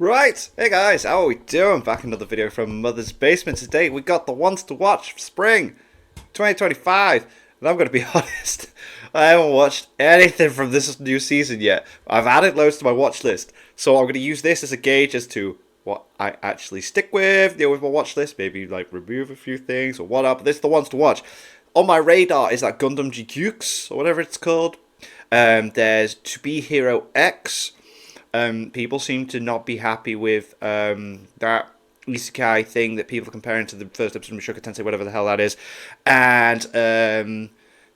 Right, hey guys, how are we doing? Back another video from Mother's Basement. Today we got the ones to watch for spring 2025. And I'm going to be honest, I haven't watched anything from this new season yet. I've added loads to my watch list, so I'm going to use this as a gauge as to what I actually stick with, with my watch list. Maybe like remove a few things or whatnot, but this is the ones to watch. On my radar is that Gundam GQs, or whatever it's called. There's To Be Hero X. People seem to not be happy with that isekai thing that people are comparing to the first episode of Mushoku Tensei, whatever the hell that is. And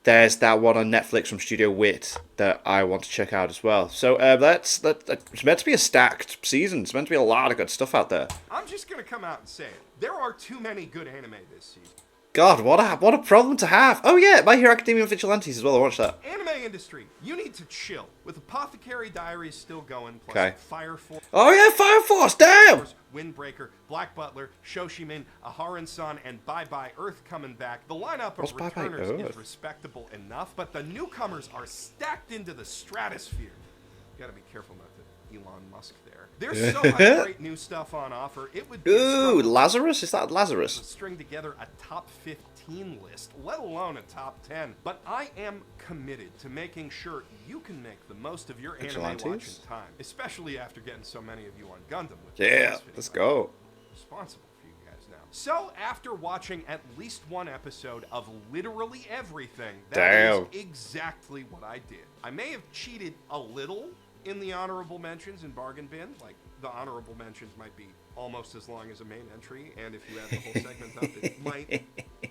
there's that one on Netflix from Studio Wit that I want to check out as well. So it's meant to be a stacked season. It's meant to be a lot of good stuff out there. I'm just going to come out and say it. There are too many good anime this season. God, what a problem to have. Oh yeah, My Hero Academia and Vigilantes as well. I watched that. Anime industry, you need to chill. With Apothecary Diaries still going, plus Okay. Fire Force. Oh yeah, Fire Force, damn! Windbreaker, Black Butler, Shoshimin, Aharon-san, and Bye Bye Earth coming back. The lineup What's of Bye Bye returners Earth? is respectable enough, but the newcomers are stacked into the stratosphere. You gotta be careful not to Elon Musk there. There's so much great new stuff on offer. It would be a Ooh, struggle Lazarus? Is that to Lazarus? string together a top 15 list, let alone a top 10. But I am committed to making sure you can make the most of your anime Vigilantes? watching time, especially after getting so many of you on Gundam. With Yeah, this video. let's go. I'm responsible for you guys now. So after watching at least one episode of literally everything, that is exactly what I did. I may have cheated a little in the honorable mentions and bargain bin. Like, the honorable mentions might be almost as long as a main entry, and if you add the whole segment up, it might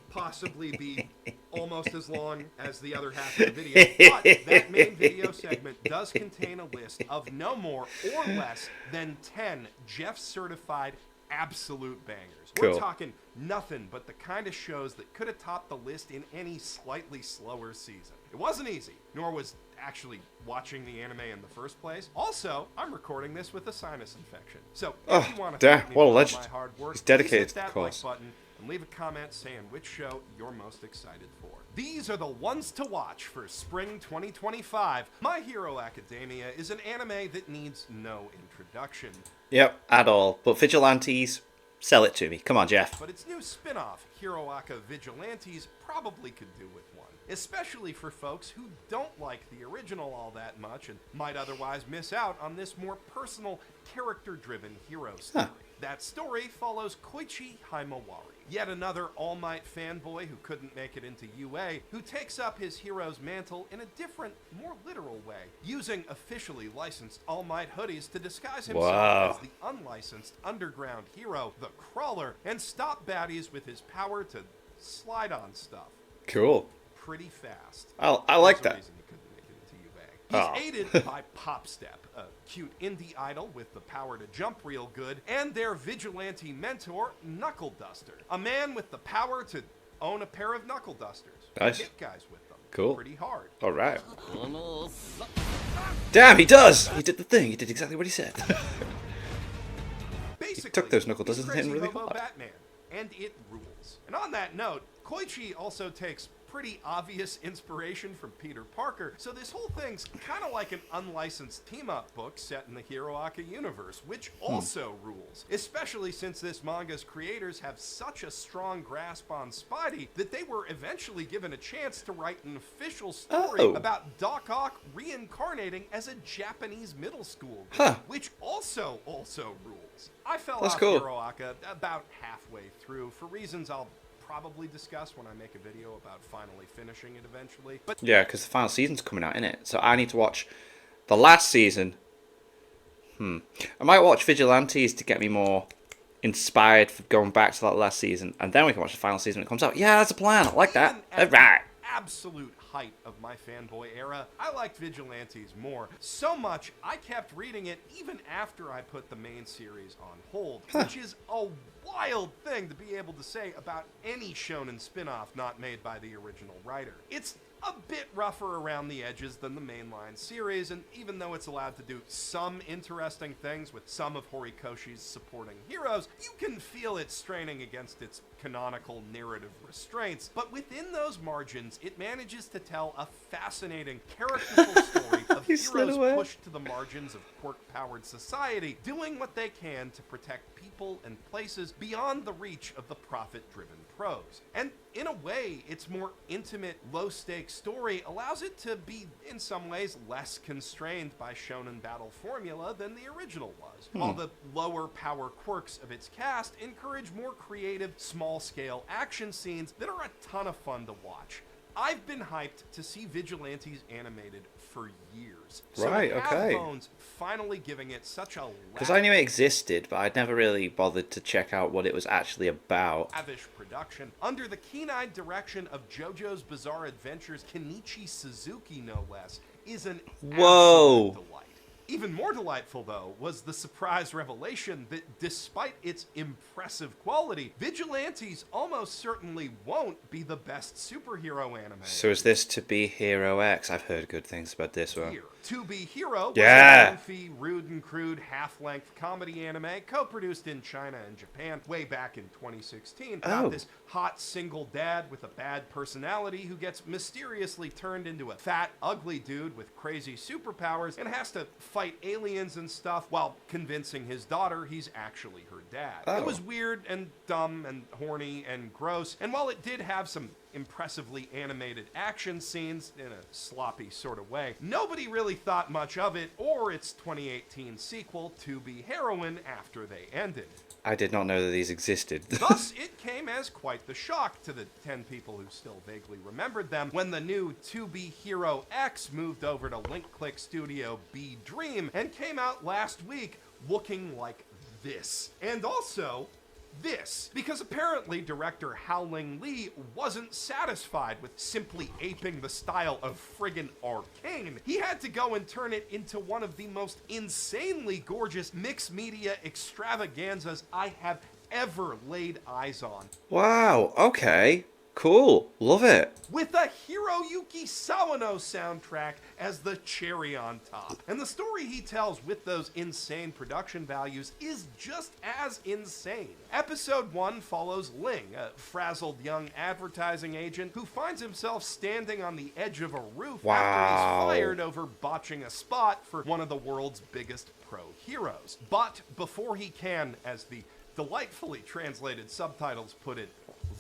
possibly be almost as long as the other half of the video. But that main video segment does contain a list of no more or less than 10 Jeff certified absolute bangers. Cool. We're talking nothing but the kind of shows that could have topped the list in any slightly slower season. It wasn't easy, nor was actually watching the anime in the first place. Also, I'm recording this with a sinus infection. So if you want to damn, thank me what a for legend. my hard work, He's dedicated please to hit the that like cause. button and leave a comment saying which show you're most excited for. These are the ones to watch for spring 2025. My Hero Academia is an anime that needs no introduction. Yep, at all. But Vigilantes, sell it to me. Come on, Jeff. But its new spin-off, Hiroaka Vigilantes, probably could do with one. Especially for folks who don't like the original all that much and might otherwise miss out on this more personal, character-driven hero story. That story follows Koichi Himawari, yet another All Might fanboy who couldn't make it into UA, who takes up his hero's mantle in a different, more literal way, using officially licensed All Might hoodies to disguise himself Wow. as the unlicensed underground hero, the Crawler, and stop baddies with his power to slide on stuff Cool. pretty fast. I like There's a that. reason he couldn't make it into UA. Oh. He's aided by Popstep, a cute indie idol with the power to jump real good, and their vigilante mentor, Knuckle Duster, a man with the power to own a pair of knuckle dusters. Nice. Hit guys with them. Cool. Pretty hard. All right. Damn, he does. He did the thing. He did exactly what he said. Basically, took those knuckle he's dusters and hit him Crazy really Hobo hard. Batman, and it rules. And on that note, Koichi also takes pretty obvious inspiration from Peter Parker, so this whole thing's kind of like an unlicensed team-up book set in the Hiroaka universe, which also rules, especially since this manga's creators have such a strong grasp on Spidey that they were eventually given a chance to write an official story Oh. about Doc Ock reincarnating as a Japanese middle school girl, Huh. which also rules. I fell That's off cool. Hiroaka about halfway through for reasons I'll probably discuss when I make a video about finally finishing it eventually. But Yeah, because the final season's coming out, innit? So I need to watch the last season. I might watch Vigilantes to get me more inspired for going back to that last season, and then we can watch the final season when it comes out. Yeah, that's a plan. I like that. even All at right. the absolute height of my fanboy era, I liked Vigilantes more. So much, I kept reading it even after I put the main series on hold, which is a wild thing to be able to say about any shonen spin-off not made by the original writer. It's a bit rougher around the edges than the mainline series, and even though it's allowed to do some interesting things with some of Horikoshi's supporting heroes, you can feel it straining against its canonical narrative restraints. But within those margins, it manages to tell a fascinating, characterful story of of He slid heroes away. pushed to the margins of quirk-powered society, doing what they can to protect people and places beyond the reach of the profit-driven pros. And in a way, its more intimate, low-stakes story allows it to be, in some ways, less constrained by shonen battle formula than the original was, while the lower power quirks of its cast encourage more creative, small-scale action scenes that are a ton of fun to watch. I've been hyped to see Vigilantes animated for years. So Right, to have okay. Bones finally giving it such a Because I knew it existed, but I'd never really bothered to check out what it was actually about. lavish production under the keen-eyed direction of JoJo's Bizarre Adventures Kenichi Suzuki, no less, is an Whoa. absolute delight. Even more delightful, though, was the surprise revelation that despite its impressive quality, Vigilantes almost certainly won't be the best superhero anime. So is this To Be Hero X? I've heard good things about this one. Here. To Be Hero was Yeah. a goofy, rude and crude half-length comedy anime co-produced in China and Japan way back in 2016 about Oh. this hot single dad with a bad personality who gets mysteriously turned into a fat, ugly dude with crazy superpowers and has to fight aliens and stuff while convincing his daughter he's actually her dad. Oh. It was weird and dumb and horny and gross, and while it did have some impressively animated action scenes in a sloppy sort of way, nobody really thought much of it or its 2018 sequel, To Be Heroine, after they ended. I did not know that these existed. Thus, it came as quite the shock to the 10 people who still vaguely remembered them when the new To Be Hero X moved over to Link Click Studio B Dream and came out last week looking like this. And also this, because apparently director Howling Lee wasn't satisfied with simply aping the style of friggin' Arcane. He had to go and turn it into one of the most insanely gorgeous mixed media extravaganzas I have ever laid eyes on. Wow, okay. Cool. Love it. With a Hiroyuki Sawano soundtrack as the cherry on top. And the story he tells with those insane production values is just as insane. Episode 1 follows Ling, a frazzled young advertising agent who finds himself standing on the edge of a roof after he's fired over botching a spot for one of the world's biggest pro heroes. But before he can, as the delightfully translated subtitles put it,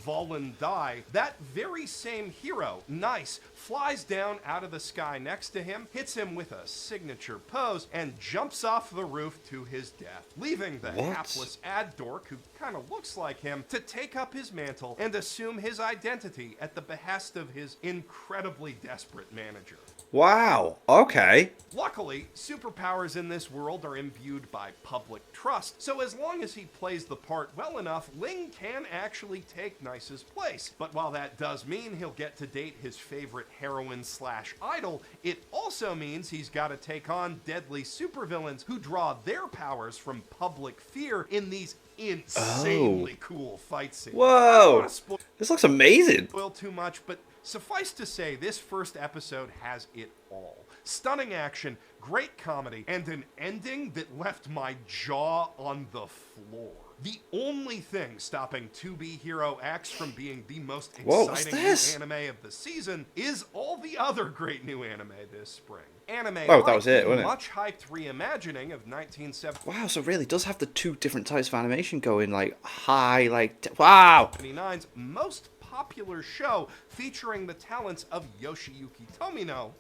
Volin die, that very same hero, Nice, flies down out of the sky next to him, hits him with a signature pose, and jumps off the roof to his death, leaving the What? hapless ad dork, who kind of looks like him, to take up his mantle and assume his identity at the behest of his incredibly desperate manager. Wow, okay. Luckily, superpowers in this world are imbued by public trust, so as long as he plays the part well enough, Ling can actually take Nice's place. But while that does mean he'll get to date his favorite heroine/idol, it also means he's got to take on deadly supervillains who draw their powers from public fear in these insanely cool fight scenes. I don't Whoa. wanna This looks amazing. spoil too much, but suffice to say, this first episode has it all. Stunning action, great comedy, and an ending that left my jaw on the floor. The only thing stopping To Be Hero X from being the most Whoa, what's exciting this? new anime of the season is all the other great new anime this spring. Anime Oh, like that was it, the wasn't it? much hyped reimagining of 1970. Wow, so it really does have the two different types of animation going, like, high, like, wow. 1979's most popular show featuring the talents of Yoshiyuki Tomino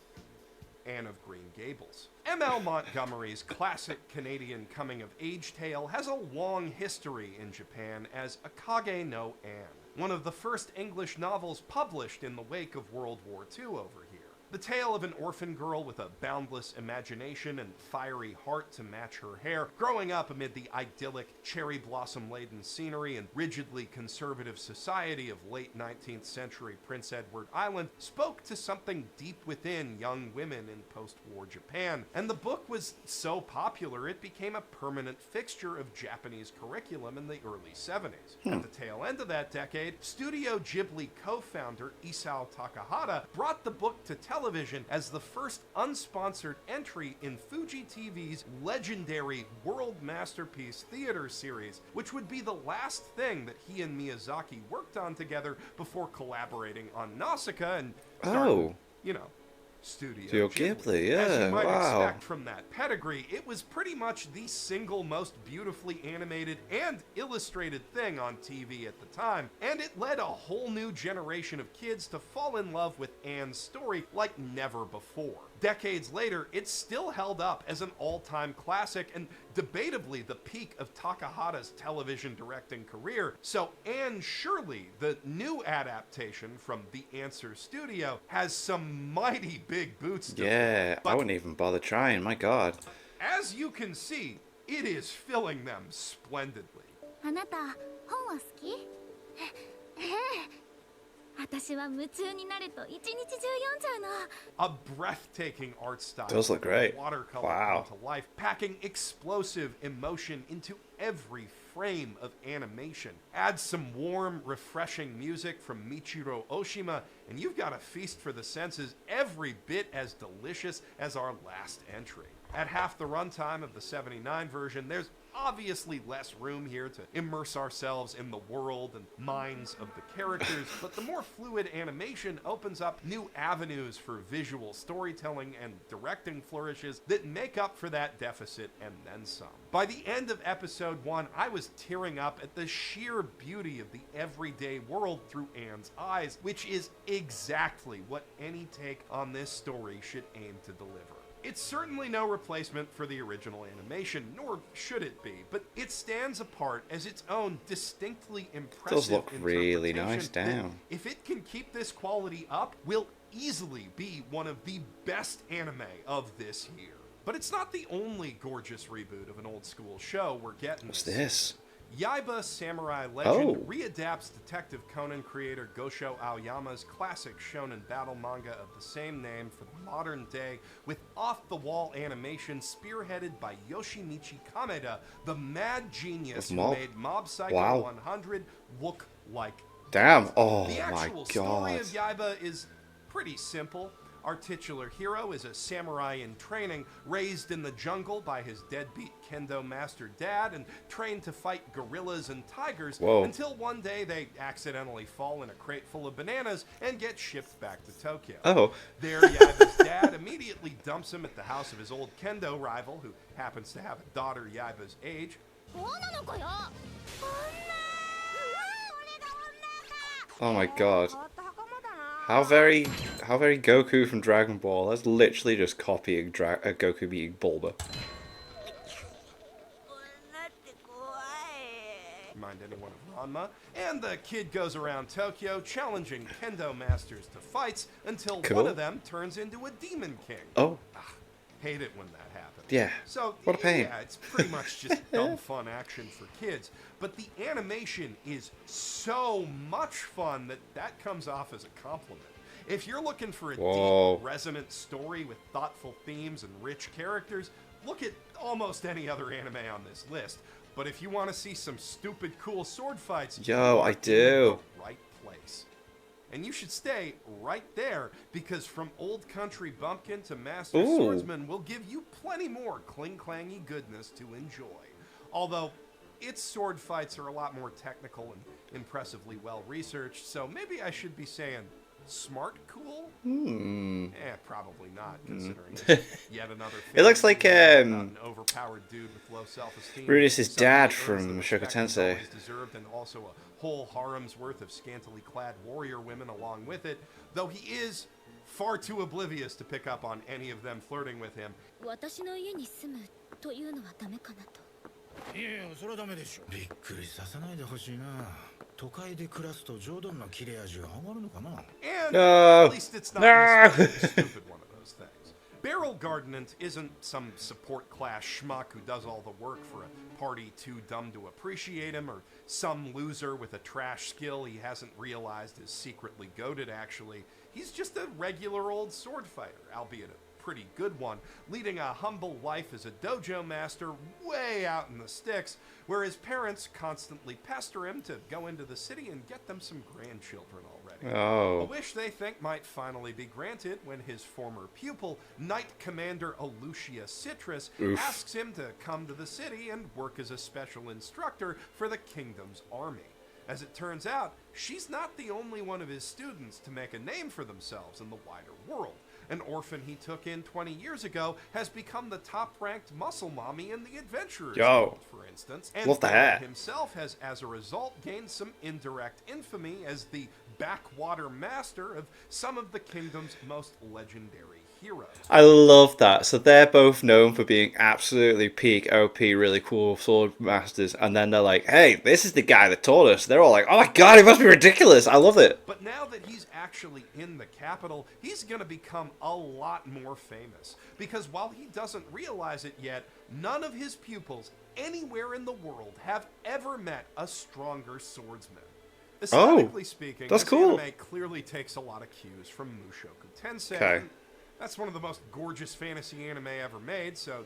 and of Green Gables. M.L. Montgomery's classic Canadian coming-of-age tale has a long history in Japan as Akage no Anne, one of the first English novels published in the wake of World War II over here. The tale of an orphan girl with a boundless imagination and fiery heart to match her hair, growing up amid the idyllic, cherry blossom-laden scenery and rigidly conservative society of late 19th century Prince Edward Island, spoke to something deep within young women in post-war Japan, and the book was so popular it became a permanent fixture of Japanese curriculum in the early 70s. At the tail end of that decade, Studio Ghibli co-founder Isao Takahata brought the book to television as the first unsponsored entry in Fuji TV's legendary world masterpiece theater series, which would be the last thing that he and Miyazaki worked on together before collaborating on Nausicaa and starting, Oh. you know, Studio Ghibli, As yeah, you might wow. expect from that pedigree, it was pretty much the single most beautifully animated and illustrated thing on TV at the time, and it led a whole new generation of kids to fall in love with Anne's story like never before. Decades later, it's still held up as an all-time classic and debatably the peak of Takahata's television directing career. So Anne Shirley, the new adaptation from the Answer Studio, has some mighty big boots to Yeah, fill. I wouldn't even bother trying, my god. As you can see, it is filling them splendidly. あなた本は好き？私は夢中になると一日中読んじゃうの。 A breathtaking art style. Does look great. Watercolor Wow. come to life, packing explosive emotion into every frame of animation. Add some warm, refreshing music from Michiro Oshima, and you've got a feast for the senses every bit as delicious as our last entry. At half the runtime of the 79 version, there's obviously less room here to immerse ourselves in the world and minds of the characters, but the more fluid animation opens up new avenues for visual storytelling and directing flourishes that make up for that deficit and then some. By the end of episode 1, I was tearing up at the sheer beauty of the everyday world through Anne's eyes, which is exactly what any take on this story should aim to deliver. It's certainly no replacement for the original animation, nor should it be, but it stands apart as its own distinctly impressive Does look really interpretation nice that, down. if it can keep this quality up, will easily be one of the best anime of this year. But it's not the only gorgeous reboot of an old school show we're getting. What's this? Yaiba Samurai Legend Oh. readapts Detective Conan creator Gosho Aoyama's classic shonen battle manga of the same name for the modern day, with off-the-wall animation spearheaded by Yoshimichi Kameda, the mad genius who Mob? made Mob Psycho Wow. 100 look like Damn. Oh the my actual story god. of Yaiba is pretty simple. Our titular hero is a samurai in training, raised in the jungle by his deadbeat kendo master dad, and trained to fight gorillas and tigers Whoa. until one day they accidentally fall in a crate full of bananas and get shipped back to Tokyo. Oh. There, Yaiba's dad immediately dumps him at the house of his old kendo rival, who happens to have a daughter Yaiba's age. 女の子よ。 Oh my god. 変わった袴だな。 How very Goku from Dragon Ball. That's literally just copying Goku being Bulma. 女って怖い。 Remind anyone of Ranma. And the kid goes around Tokyo challenging kendo masters to fights until Cool. one of them turns into a demon king. Oh. Hate it when that happens. Yeah. So, What a pain. yeah, it's pretty much just dumb fun action for kids. But the animation is so much fun that comes off as a compliment. If you're looking for a Whoa. deep, resonant story with thoughtful themes and rich characters, look at almost any other anime on this list. But if you want to see some stupid, cool sword fights, Yo, you are I in do. the right place. And you should stay right there, because from Old Country Bumpkin to Master Ooh. Swordsman, we'll give you plenty more cling-clangy goodness to enjoy. Although, its sword fights are a lot more technical and impressively well-researched, so maybe I should be saying smart cool? Probably not, considering it's yet another It looks like, an overpowered dude with low self-esteem. Rudis' Some dad earns from the Mushoku respect he's Tensei. always deserved, and also a whole harem's worth of scantily clad warrior women along with it, though he is far too oblivious to pick up on any of them flirting with him. 私の家に住むというのはダメかなと。いやそれはダメでしょびっくりさせないでほしいな都会で暮らすと冗談の切れ味が上がるのかな And No. at least it's not No. necessarily a stupid one of those things. Barrel Gardenant isn't some support class schmuck who does all the work for a party too dumb to appreciate him, or some loser with a trash skill he hasn't realized is secretly goated actually. He's just a regular old sword fighter, albeit a pretty good one, leading a humble life as a dojo master way out in the sticks, where his parents constantly pester him to go into the city and get them some grandchildren already. A Oh. wish they think might finally be granted when his former pupil, Knight Commander Alucia Citrus, Oof. asks him to come to the city and work as a special instructor for the kingdom's army. As it turns out, she's not the only one of his students to make a name for themselves in the wider world. An orphan he took in 20 years ago has become the top-ranked muscle mommy in the Adventurers Guild, for instance. And love the hair. himself has, as a result, gained some indirect infamy as the backwater master of some of the kingdom's most legendary heroes. I love that. So they're both known for being absolutely peak OP, really cool sword masters, and then they're like, hey, this is the guy that taught us. They're all like, oh my god, he must be ridiculous. I love it. But now that he's actually in the capital, he's going to become a lot more famous. Because while he doesn't realize it yet, none of his pupils anywhere in the world have ever met a stronger swordsman. Aesthetically speaking, that's this cool. anime clearly takes a lot of cues from Mushoku Tensei. Okay. That's one of the most gorgeous fantasy anime ever made, so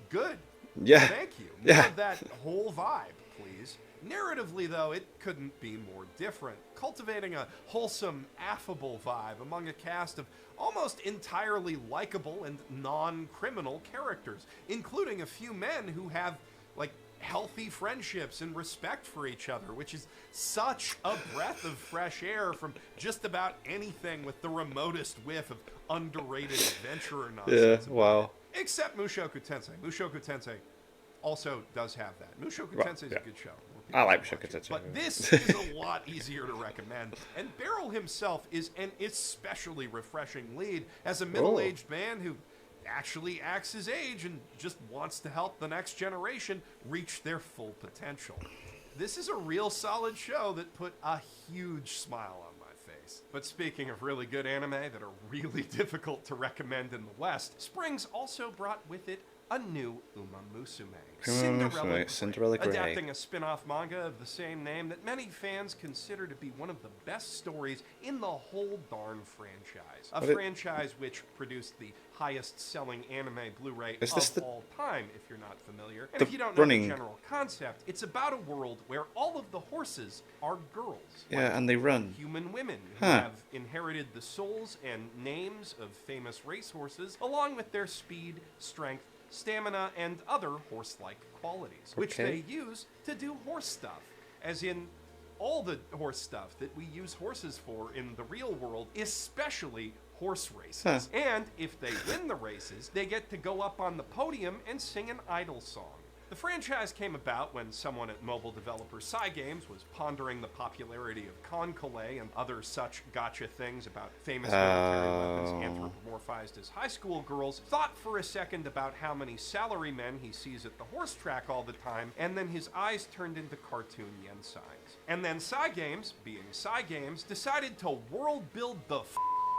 good. Yeah. Thank you. More of that whole vibe, please. Narratively, though, it couldn't be more different, cultivating a wholesome, affable vibe among a cast of almost entirely likable and non-criminal characters, including a few men who have, like, healthy friendships and respect for each other, which is such a breath of fresh air from just about anything with the remotest whiff of underrated adventurer nonsense. Yeah, wow. Except Mushoku Tensei. Mushoku Tensei also does have that. Mushoku Tensei is a good show. I like Mushoku Tensei. But this is a lot easier to recommend. And Beryl himself is an especially refreshing lead as a middle-aged man who actually acts his age and just wants to help the next generation reach their full potential. This is a real solid show that put a huge smile on my face. But speaking of really good anime that are really difficult to recommend in the West, Springs also brought with it a new Uma Musume, Cinderella Grey. adapting a spin-off manga of the same name that many fans consider to be one of the best stories in the whole darn franchise. A franchise which produced the highest-selling anime Blu-ray of all time, if you're not familiar. And if you don't know the general concept, it's about a world where all of the horses are girls. Yeah, and they run. Human women who have inherited the souls and names of famous racehorses, along with their speed, strength, stamina, and other horse-like qualities, which they use to do horse stuff, as in all the horse stuff that we use horses for in the real world, especially horse races. And if they win the races, they get to go up on the podium and sing an idol song. The franchise came about when someone at mobile developer Cygames was pondering the popularity of Concole and other such gotcha things about famous military weapons anthropomorphized as high school girls, thought for a second about how many salarymen he sees at the horse track all the time, and then his eyes turned into cartoon yen signs. And then Cygames, being Cygames, decided to world build the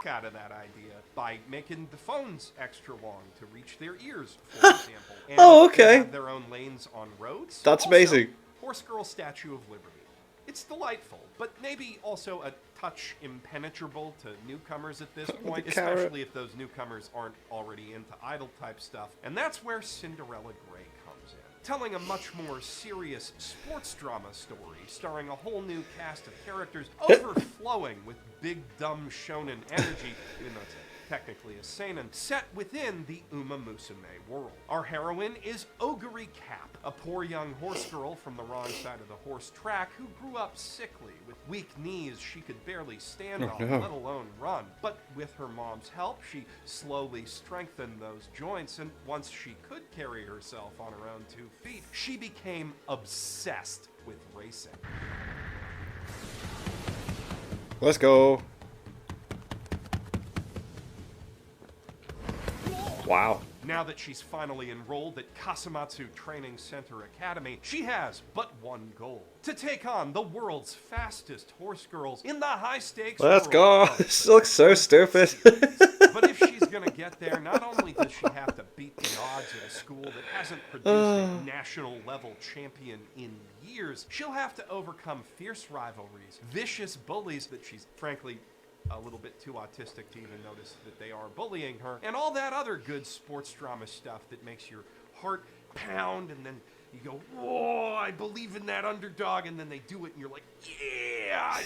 out of that idea by making the phones extra long to reach their ears, for example. And have their own lanes on roads. That's amazing. Horse Girl Statue of Liberty. It's delightful, but maybe also a touch impenetrable to newcomers at this point, especially if those newcomers aren't already into idol type stuff. And that's where Cinderella Grey comes in, telling a much more serious sports drama story starring a whole new cast of characters overflowing with big dumb shonen energy, even though it's technically a seinen, set within the Uma Musume world. Our heroine is Oguri Cap, a poor young horse girl from the wrong side of the horse track who grew up sickly, with weak knees she could barely stand on, let alone run. But with her mom's help, she slowly strengthened those joints, and once she could carry herself on her own 2 feet, she became obsessed with racing. Let's go. Wow. Now that she's finally enrolled at Kasumatsu Training Center Academy, she has but one goal: to take on the world's fastest horse girls in the high-stakes Let's go. world. This looks so stupid. But if she's gonna get there, not only does she have to beat the odds at a school that hasn't produced a national-level champion in years, she'll have to overcome fierce rivalries, vicious bullies that she's, frankly, a little bit too autistic to even notice that they are bullying her, and all that other good sports drama stuff that makes your heart pound, and then you go, whoa, I believe in that underdog, and then they do it, and you're like, yeah, I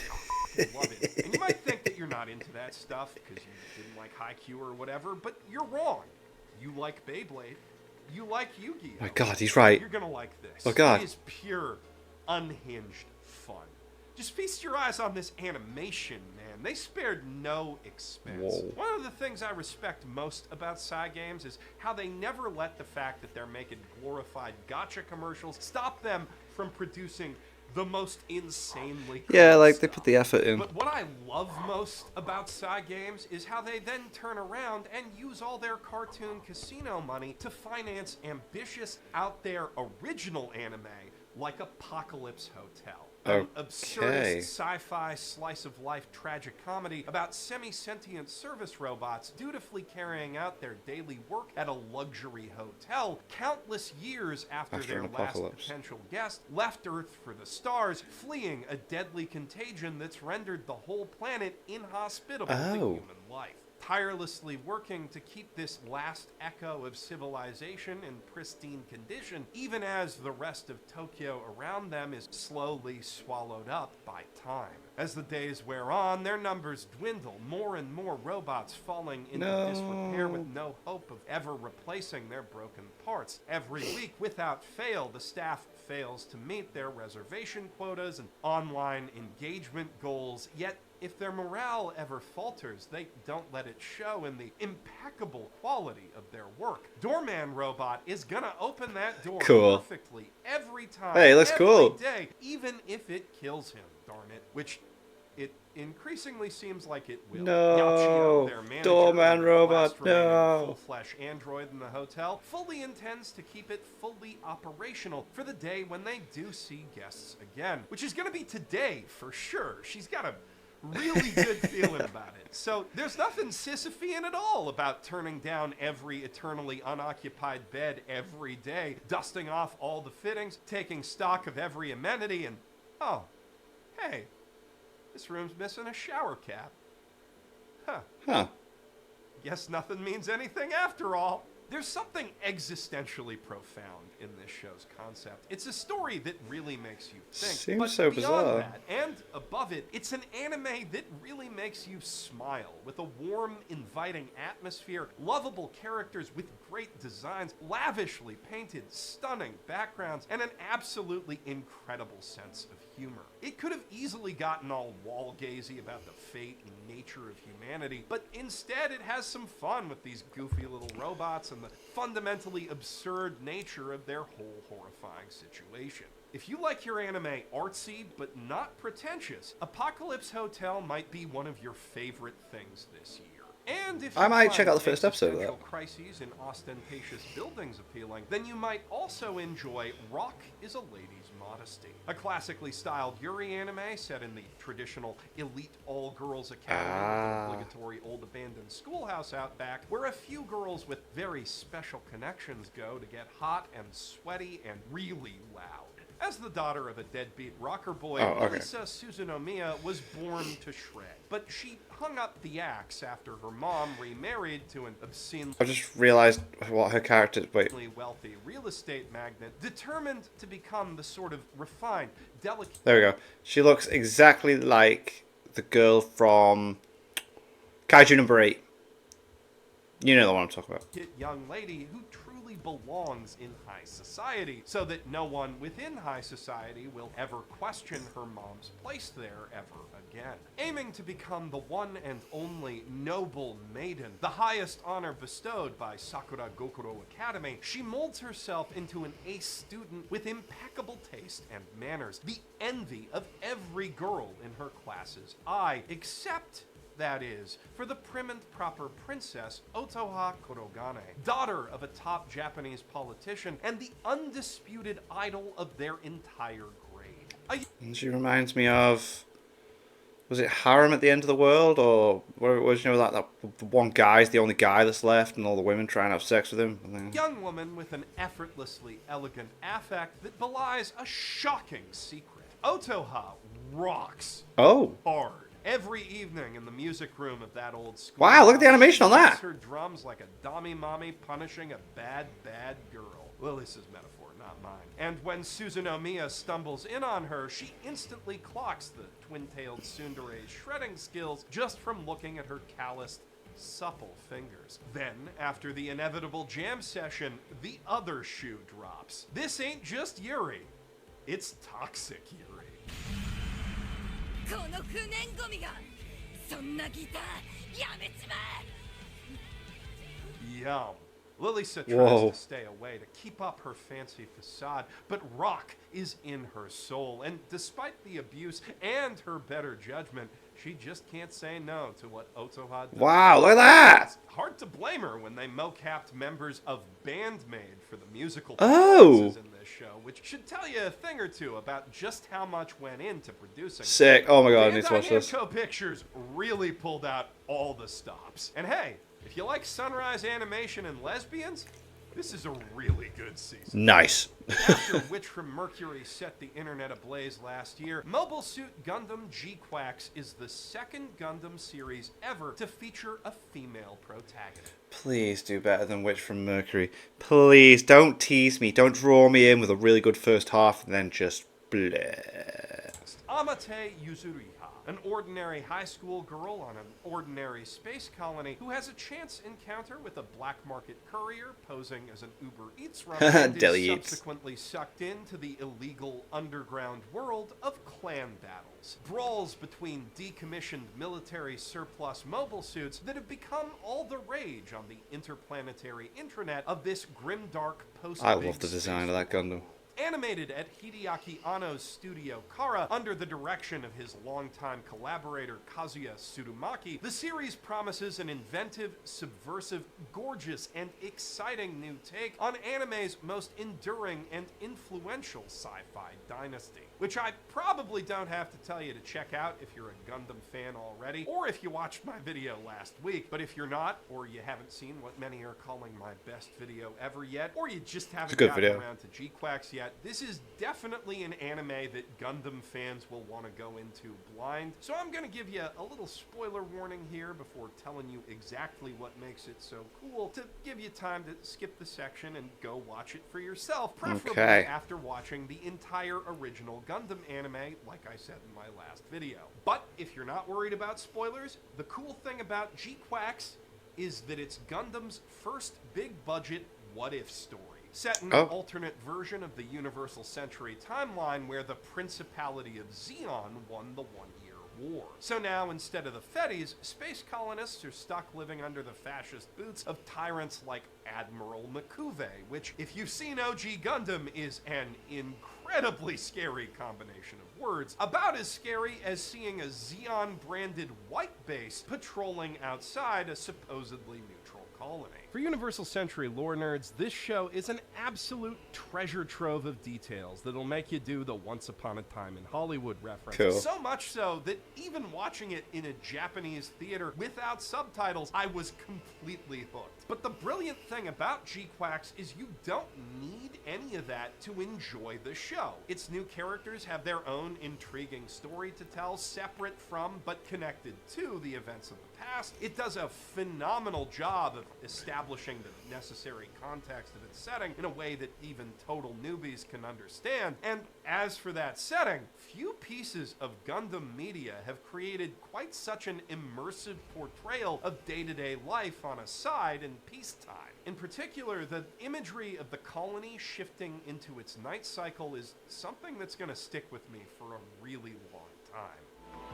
love it. And you might think that you're not into that stuff because you didn't like Haikyuu or whatever, but you're wrong. You like Beyblade. You like Yu-Gi-Oh! My God, he's right. You're gonna like this. Oh God. It is pure, unhinged fun. Just feast your eyes on this animation, man. They spared no expense. Whoa. One of the things I respect most about Cygames is how they never let the fact that they're making glorified gotcha commercials stop them from producing the most insanely cool Yeah, like they stuff. put the effort in. But what I love most about Cygames is how they then turn around and use all their cartoon casino money to finance ambitious, out there original anime like Apocalypse Hotel. An absurdist sci-fi slice-of-life tragic comedy about semi-sentient service robots dutifully carrying out their daily work at a luxury hotel countless years after their last potential guest left Earth for the stars, fleeing a deadly contagion that's rendered the whole planet inhospitable to human life. Tirelessly working to keep this last echo of civilization in pristine condition, even as the rest of Tokyo around them is slowly swallowed up by time. As the days wear on, their numbers dwindle, more and more robots falling into disrepair with no hope of ever replacing their broken parts. Every week, without fail, the staff fails to meet their reservation quotas and online engagement goals, yet if their morale ever falters, they don't let it show in the impeccable quality of their work. Doorman Robot is gonna open that door perfectly every time, hey, looks cool. day, even if it kills him, darn it, which it increasingly seems like it will. No, Yachio, their manager, Doorman Robot, no. Full-flesh android in the hotel, fully intends to keep it fully operational for the day when they do see guests again, which is gonna be today for sure. She's got a really good feeling about it. So there's nothing Sisyphean at all about turning down every eternally unoccupied bed every day, dusting off all the fittings, taking stock of every amenity, and oh, hey, this room's missing a shower cap. Huh. Guess nothing means anything after all. There's something existentially profound in this show's concept. It's a story that really makes you think. Seems but so beyond bizarre. that, and above it, it's an anime that really makes you smile, with a warm, inviting atmosphere, lovable characters with great designs, lavishly painted, stunning backgrounds, and an absolutely incredible sense of humor. It could have easily gotten all wall-gazy about the fate and nature of humanity, but instead it has some fun with these goofy little robots and the fundamentally absurd nature of their whole horrifying situation. If you like your anime artsy but not pretentious, Apocalypse Hotel might be one of your favorite things this year. And if I might find check out the first episode of that. existential crises in ostentatious buildings appealing, then you might also enjoy Rock is a Lady's Modesty, a classically styled Yuri anime set in the traditional elite all-girls academy with an obligatory old abandoned schoolhouse out back, where a few girls with very special connections go to get hot and sweaty and really loud. As the daughter of a deadbeat rocker boy, Lisa Suzunomiya was born to shred. But she hung up the axe after her mom remarried to an obscenely I've just realised what her character... Wait. wealthy real estate magnate, determined to become the sort of refined, delicate... There we go. She looks exactly like the girl from Kaiju number 8. You know the one I'm talking about. young lady who truly belongs in high society, so that no one within high society will ever question her mom's place there ever again. Aiming to become the one and only noble maiden, the highest honor bestowed by Sakura Gokuro Academy, she molds herself into an ace student with impeccable taste and manners, the envy of every girl in her class's eye, except... that is, for the prim and proper princess Otoha Kurogane, daughter of a top Japanese politician and the undisputed idol of their entire grade. And she reminds me of... Was it Harem at the End of the World? Or where it was, you know, like that the one guy's the only guy that's left and all the women trying to have sex with him? And then... Young woman with an effortlessly elegant affect that belies a shocking secret. Otoha rocks hard. Every evening in the music room of that old school. Wow, look at the animation on that. She her drums like a dummy mommy punishing a bad girl. Well, this is metaphor, not mine. And when Suzunomiya stumbles in on her, she instantly clocks the twin-tailed tsundere's shredding skills just from looking at her calloused, supple fingers. Then, after the inevitable jam session, the other shoe drops. This ain't just Yuri. It's toxic Yuri. この不燃ゴミがそんなギターやめちまえ Yum. Lilisa tries Whoa. to stay away to keep up her fancy facade, but rock is in her soul, and despite the abuse and her better judgment, she just can't say no to what Otoha does. Wow, look at that! It's hard to blame her when they mocapped members of Bandmaid for the musical Oh. performances in this show, which should tell you a thing or two about just how much went into producing it. Sick. Oh my god, I need to watch Bandai this. Namco Pictures really pulled out all the stops. And hey, if you like sunrise animation and lesbians, this is a really good season. Nice. After Witch from Mercury set the internet ablaze last year, Mobile Suit Gundam G-Quax is the second Gundam series ever to feature a female protagonist. Please do better than Witch from Mercury. Please, don't tease me. Don't draw me in with a really good first half and then just bleh. Amate Yuzuriha, an ordinary high school girl on an ordinary space colony who has a chance encounter with a black market courier posing as an Uber Eats runner and Deli is Eats. subsequently sucked into the illegal underground world of clan battles. Brawls between decommissioned military surplus mobile suits that have become all the rage on the interplanetary intranet of this grimdark post. I love the design of that Gundam. Animated at Hideaki Anno's studio Kara under the direction of his longtime collaborator Kazuya Tsurumaki, the series promises an inventive, subversive, gorgeous, and exciting new take on anime's most enduring and influential sci-fi dynasty. Which I probably don't have to tell you to check out if you're a Gundam fan already, or if you watched my video last week. But if you're not, or you haven't seen what many are calling my best video ever yet, or you just haven't good gotten video. around to G-Quax yet, this is definitely an anime that Gundam fans will want to go into blind. So I'm going to give you a little spoiler warning here before telling you exactly what makes it so cool, to give you time to skip the section and go watch it for yourself, preferably Okay. after watching the entire original Gundam anime, like I said in my last video. But if you're not worried about spoilers, the cool thing about G-Quax is that it's Gundam's first big-budget what-if story, set in an alternate version of the Universal Century timeline where the Principality of Zeon won the one-year war. So now, instead of the Fetties, space colonists are stuck living under the fascist boots of tyrants like Admiral Makuve, which, if you've seen OG Gundam, is an incredibly scary combination of words. About as scary as seeing a Zeon-branded white base patrolling outside a supposedly neutral colony. For Universal Century lore nerds, this show is an absolute treasure trove of details that'll make you do the Once Upon a Time in Hollywood reference. Cool. So much so that even watching it in a Japanese theater without subtitles, I was completely hooked. But the brilliant thing about G-Quax is you don't need any of that to enjoy the show. Its new characters have their own intriguing story to tell, separate from but connected to the events of the past. It does a phenomenal job of establishing the necessary context of its setting in a way that even total newbies can understand. And as for that setting, few pieces of Gundam media have created quite such an immersive portrayal of day-to-day life on a side in peacetime. In particular, the imagery of the colony shifting into its night cycle is something that's going to stick with me for a really long time.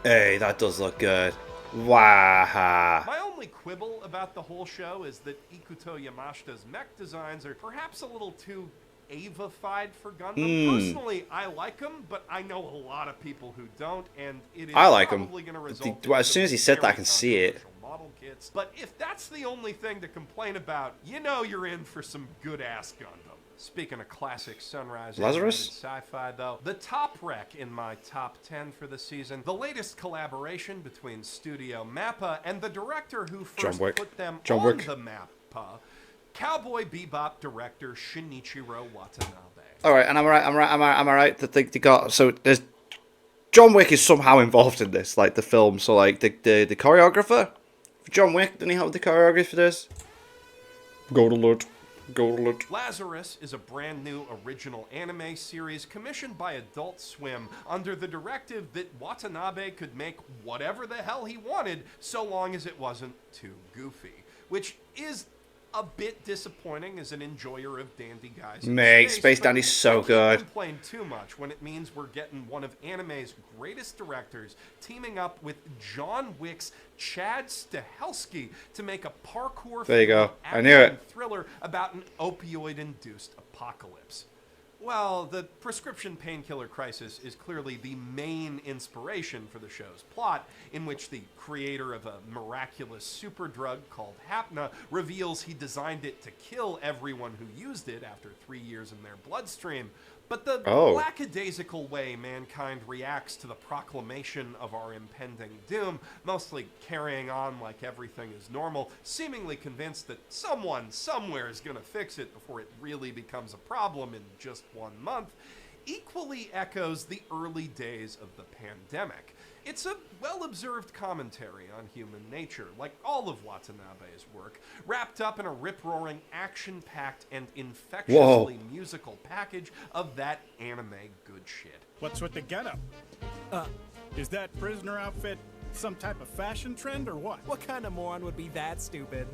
Hey, that does look good. Wow. My only quibble about the whole show is that Ikuto Yamashita's mech designs are perhaps a little too Ava-fied for Gundam. Personally, I like them, but I know a lot of people who don't, and it is I like 'em. probably going to result Well, in as soon as some he said that, I very can see it. controversial model kits. But if that's the only thing to complain about, you know you're in for some good-ass Gundam. Speaking of classic sunrise Lazarus? animated sci-fi, though, the top rec in my top 10 for the season, the latest collaboration between Studio Mappa and the director who first put them on the Mappa, Cowboy Bebop director Shinichiro Watanabe. All right, and am I right that they got, so there's John Wick is somehow involved in this, like the film. So like the choreographer for John Wick, didn't he help the choreography for this? Gold alert. Gold alert. Lazarus is a brand new original anime series commissioned by Adult Swim under the directive that Watanabe could make whatever the hell he wanted so long as it wasn't too goofy, which is a bit disappointing as an enjoyer of dandy guys. Mate, Space Dandy's so good. I can't complain too much when it means we're getting one of anime's greatest directors teaming up with John Wick's Chad Stahelski to make a parkour there you go. I knew it. thriller about an opioid-induced apocalypse. Well, the prescription painkiller crisis is clearly the main inspiration for the show's plot, in which the creator of a miraculous superdrug called Hapna reveals he designed it to kill everyone who used it after 3 years in their bloodstream. But the lackadaisical way mankind reacts to the proclamation of our impending doom, mostly carrying on like everything is normal, seemingly convinced that someone somewhere is going to fix it before it really becomes a problem in just 1 month, equally echoes the early days of the pandemic. It's a well-observed commentary on human nature, like all of Watanabe's work, wrapped up in a rip-roaring, action-packed, and infectiously musical package of that anime good shit. What's with the getup? Is that prisoner outfit some type of fashion trend or what? What kind of moron would be that stupid?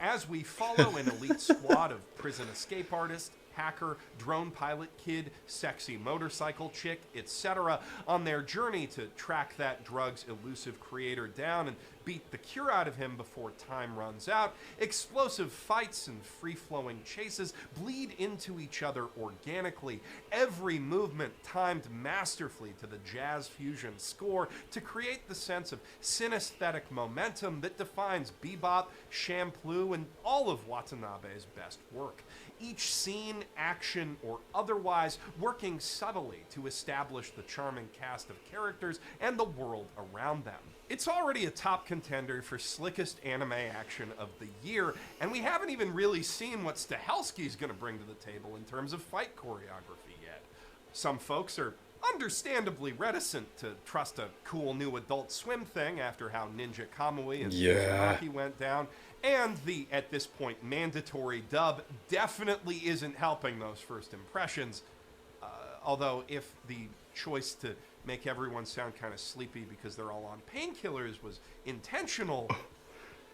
As we follow an elite squad of prison escape artists, hacker, drone pilot kid, sexy motorcycle chick, etc., on their journey to track that drug's elusive creator down and beat the cure out of him before time runs out, explosive fights and free-flowing chases bleed into each other organically, every movement timed masterfully to the jazz fusion score to create the sense of synesthetic momentum that defines Bebop, Shampoo, and all of Watanabe's best work. Each scene, action, or otherwise working subtly to establish the charming cast of characters and the world around them. It's already a top contender for slickest anime action of the year, and we haven't even really seen what Stahelski's going to bring to the table in terms of fight choreography yet. Some folks are understandably reticent to trust a cool new Adult Swim thing after how Ninja Kamui and Uzumaki went down, and the, at this point, mandatory dub definitely isn't helping those first impressions. Although if the choice to make everyone sound kind of sleepy because they're all on painkillers was intentional,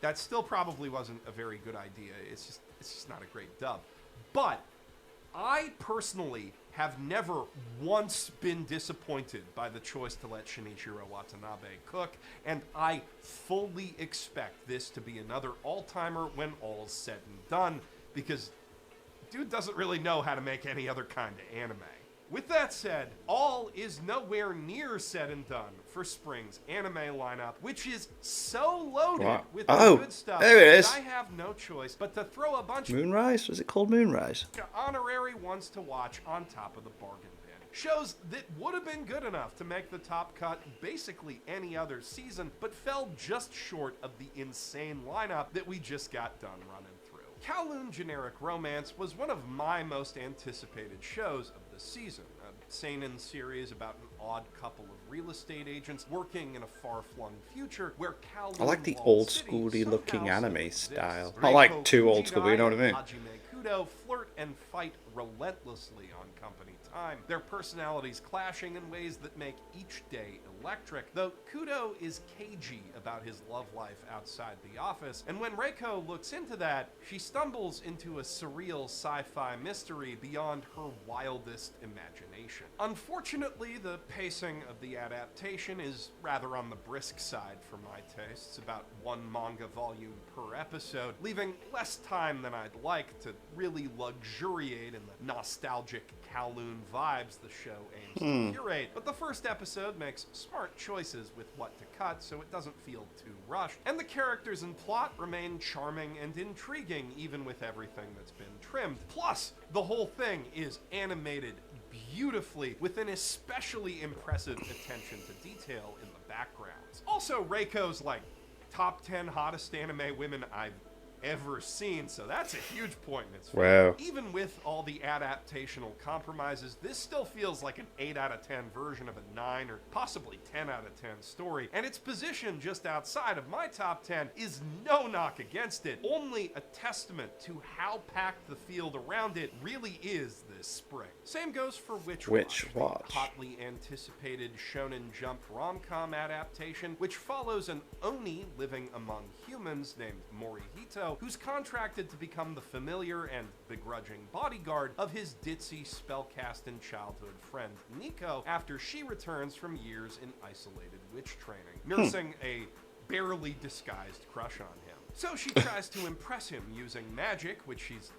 that still probably wasn't a very good idea. It's just not a great dub. But I personally have never once been disappointed by the choice to let Shinichiro Watanabe cook, and I fully expect this to be another all-timer when all's said and done, because dude doesn't really know how to make any other kind of anime. With that said, all is nowhere near said and done for spring's anime lineup, which is so loaded with the good stuff there it is. that I have no choice but to throw a bunch Moonrise? Was it called Moonrise? of honorary ones to watch on top of the bargain bin. Shows that would have been good enough to make the top cut basically any other season, but fell just short of the insane lineup that we just got done running through. Kowloon Generic Romance was one of my most anticipated shows of the season, a seinen series about an odd couple of real estate agents working in a far-flung future where Kowloon I like the Walled old City schooly somehow looking still anime exists. style. Reiko Not like too old school, but you know what I Fujinai mean. and Hajime Kudo flirt and fight relentlessly on company time, their personalities clashing in ways that make each day electric, though Kudo is cagey about his love life outside the office, and when Reiko looks into that, she stumbles into a surreal sci-fi mystery beyond her wildest imagination. Unfortunately, the pacing of the adaptation is rather on the brisk side for my tastes, about one manga volume per episode, leaving less time than I'd like to really luxuriate in the nostalgic Kowloon vibes the show aims to curate. But the first episode makes smart choices with what to cut, so it doesn't feel too rushed, and the characters and plot remain charming and intriguing even with everything that's been trimmed. Plus, the whole thing is animated beautifully, with an especially impressive attention to detail in the backgrounds. Also, Reiko's like top 10 hottest anime women I've ever seen, so that's a huge point in its Wow. Even with all the adaptational compromises, this still feels like an 8 out of 10 version of a 9 or possibly 10 out of 10 story, and its position just outside of my top 10 is no knock against it, only a testament to how packed the field around it really is this spring. Same goes for Witch Watch, the hotly anticipated Shonen Jump rom-com adaptation, which follows an Oni living among humans named Morihito, who's contracted to become the familiar and begrudging bodyguard of his ditzy spellcasting childhood friend Nico after she returns from years in isolated witch training, nursing a barely disguised crush on him. So she tries to impress him using magic, which she's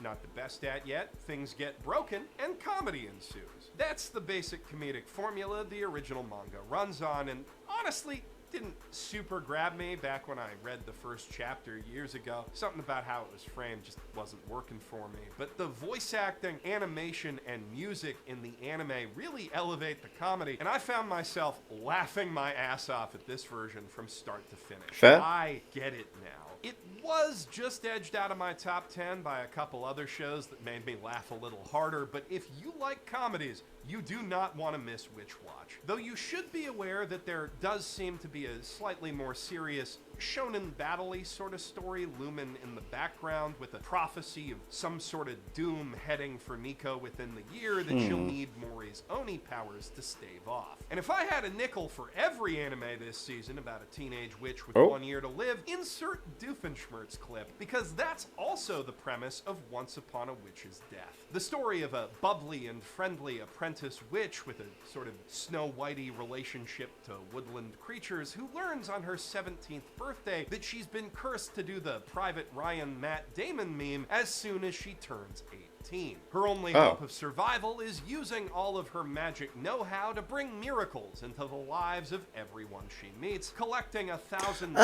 not the best at yet. Things get broken, and comedy ensues. That's the basic comedic formula the original manga runs on, and honestly, didn't super grab me back when I read the first chapter years ago. Something about how it was framed just wasn't working for me. But the voice acting, animation, and music in the anime really elevate the comedy, and I found myself laughing my ass off at this version from start to finish. Fair. I get it now. It was just edged out of my top 10 by a couple other shows that made me laugh a little harder, but if you like comedies, you do not want to miss Witch Watch. Though you should be aware that there does seem to be a slightly more serious shonen battle-y sort of story looming in the background, with a prophecy of some sort of doom heading for Nico within the year that she'll need Mori's Oni powers to stave off. And if I had a nickel for every anime this season about a teenage witch with 1 year to live, insert Doofenshmirtz clip, because that's also the premise of Once Upon a Witch's Death. The story of a bubbly and friendly apprentice witch with a sort of Snow Whitey relationship to woodland creatures who learns on her 17th birthday that she's been cursed to do the Private Ryan Matt Damon meme as soon as she turns 18. Her only hope of survival is using all of her magic know-how to bring miracles into the lives of everyone she meets, collecting 1,000...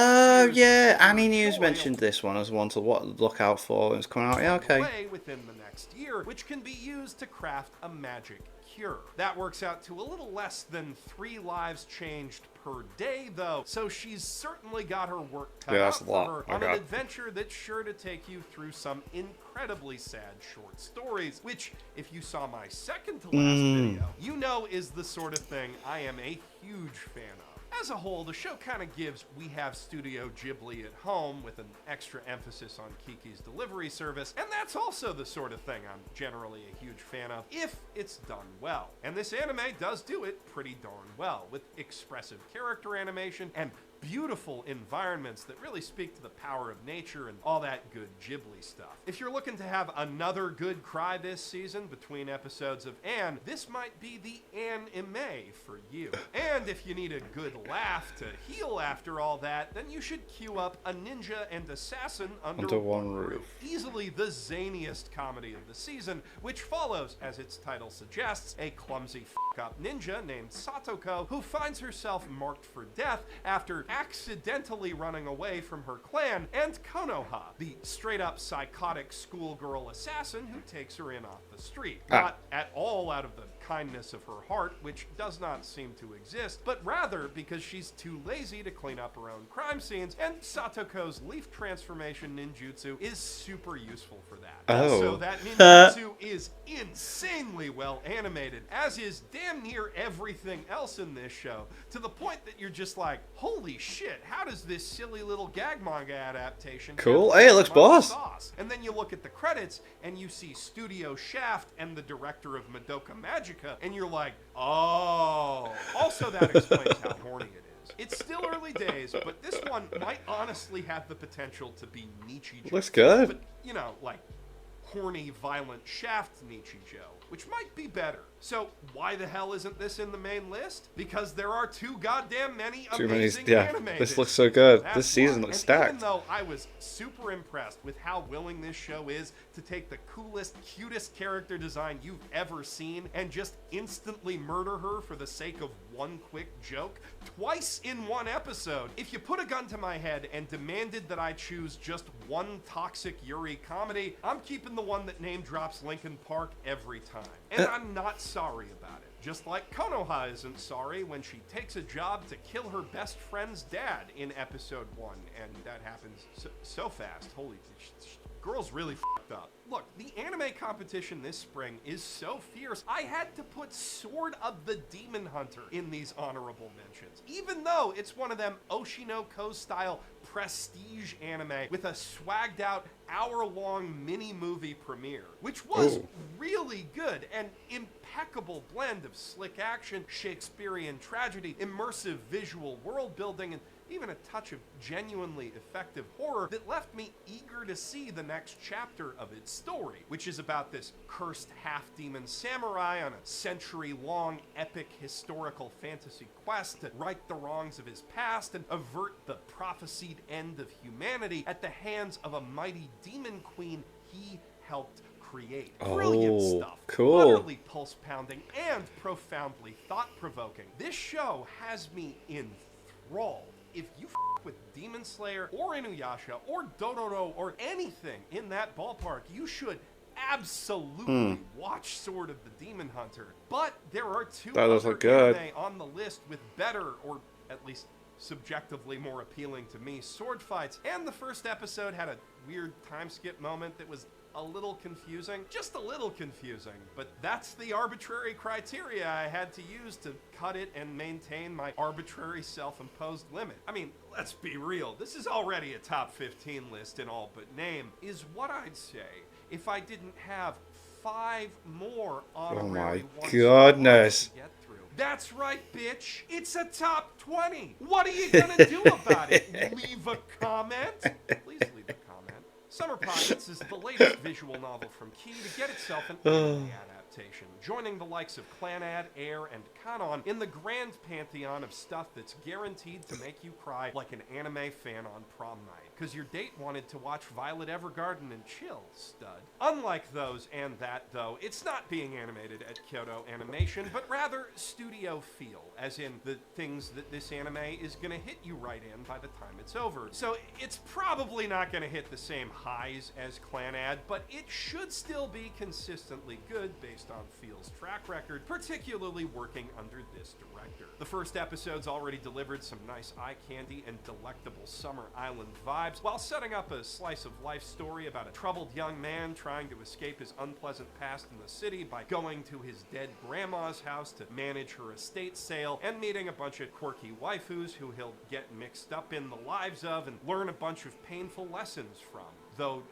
yeah, Annie News mentioned this one as one to look out for. It's coming out, yeah, okay. Within the next year, which can be used to craft a magic cure. That works out to a little less than 3 lives changed per day, though, so she's certainly got her work cut out for her on an adventure that's sure to take you through some incredibly sad short stories, which, if you saw my second to last video, you know is the sort of thing I am a huge fan of. As a whole, the show kind of gives We Have Studio Ghibli at home with an extra emphasis on Kiki's delivery service, and that's also the sort of thing I'm generally a huge fan of if it's done well. And this anime does do it pretty darn well, with expressive character animation and beautiful environments that really speak to the power of nature and all that good Ghibli stuff. If you're looking to have another good cry this season between episodes of Anne, this might be the Anne-ime for you. And if you need a good laugh to heal after all that, then you should queue up A Ninja and Assassin Under One Roof. Easily the zaniest comedy of the season, which follows, as its title suggests, a clumsy f***up ninja named Satoko who finds herself marked for death after accidentally running away from her clan, and Konoha, the straight-up psychotic schoolgirl assassin who takes her in off the street. Not at all out of the kindness of her heart, which does not seem to exist, but rather because she's too lazy to clean up her own crime scenes, and Satoko's leaf transformation ninjutsu is super useful for that. Also, that ninjutsu is insanely well animated, as is damn near everything else in this show, to the point that you're just like, holy shit, how does this silly little gag manga adaptation cool? Hey, it looks boss. And then you look at the credits and you see Studio Shaft and the director of Madoka Magica, and you're like, oh. Also, that explains how horny it is. It's still early days, but this one might honestly have the potential to be Nichijou. Looks good. But, you know, like horny, violent Shaft Nichijou, which might be better. So why the hell isn't this in the main list? Because there are too goddamn many amazing anime. This looks so good. That's this season looks stacked. Even though I was super impressed with how willing this show is to take the coolest, cutest character design you've ever seen and just instantly murder her for the sake of one quick joke, twice in one episode, if you put a gun to my head and demanded that I choose just one toxic Yuri comedy, I'm keeping the one that name drops Linkin Park every time. And I'm not sorry about it. Just like Konoha isn't sorry when she takes a job to kill her best friend's dad in episode 1, and that happens so fast. Holy, girl's really f***ed up. Look, the anime competition this spring is so fierce, I had to put Sword of the Demon Hunter in these honorable mentions, even though it's one of them Oshinoko style prestige anime with a swagged out hour-long mini-movie premiere, which was really good, an impeccable blend of slick action, Shakespearean tragedy, immersive visual world building, and even a touch of genuinely effective horror that left me eager to see the next chapter of its story, which is about this cursed half-demon samurai on a century-long epic historical fantasy quest to right the wrongs of his past and avert the prophesied end of humanity at the hands of a mighty demon queen he helped create. Brilliant stuff. Cool. Utterly pulse-pounding and profoundly thought-provoking. This show has me enthralled. If you with Demon Slayer or Inuyasha or Dororo or anything in that ballpark, you should absolutely watch Sword of the Demon Hunter. But there are two other anime on the list with better, or at least subjectively more appealing to me, sword fights. And the first episode had a weird time skip moment that was a little confusing, just a little confusing, but that's the arbitrary criteria I had to use to cut it and maintain my arbitrary self-imposed limit. I mean, let's be real, this is already a top 15 list in all but name, is what I'd say if I didn't have 5 more honorary ones to get through. That's right, bitch. It's a top 20. What are you gonna do about it? Leave a comment? Please leave a comment. Summer Pockets is the latest visual novel from Key to get itself an anime adaptation, joining the likes of Clanad, Air, and Kanon in the grand pantheon of stuff that's guaranteed to make you cry like an anime fan on prom night. Because your date wanted to watch Violet Evergarden and chill, stud. Unlike those and that, though, it's not being animated at Kyoto Animation, but rather studio feel, as in the things that this anime is gonna hit you right in by the time it's over. So it's probably not gonna hit the same highs as Clanad, but it should still be consistently good based on Feel's track record, particularly working under this director. The first episode's already delivered some nice eye candy and delectable summer island vibes, while setting up a slice of life story about a troubled young man trying to escape his unpleasant past in the city by going to his dead grandma's house to manage her estate sale and meeting a bunch of quirky waifus who he'll get mixed up in the lives of and learn a bunch of painful lessons from. Though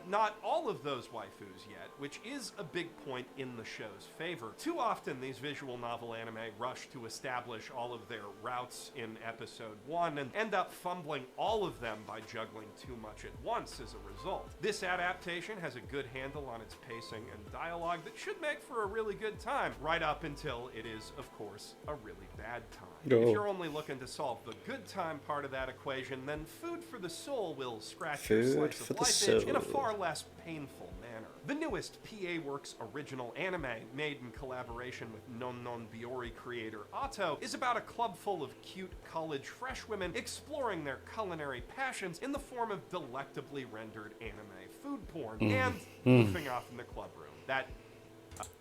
not all of those waifus yet, which is a big point in the show's favor. Too often these visual novel anime rush to establish all of their routes in episode 1 and end up fumbling all of them by juggling too much at once as a result. This adaptation has a good handle on its pacing and dialogue that should make for a really good time, right up until it is, of course, a really bad time. If you're only looking to solve the good time part of that equation, then Food for the Soul will scratch your slice of life itch in a far less painful manner. The newest PA Works original anime, made in collaboration with Non Non Biori creator Otto, is about a club full of cute college freshwomen exploring their culinary passions in the form of delectably rendered anime food porn and goofing off in the club room. That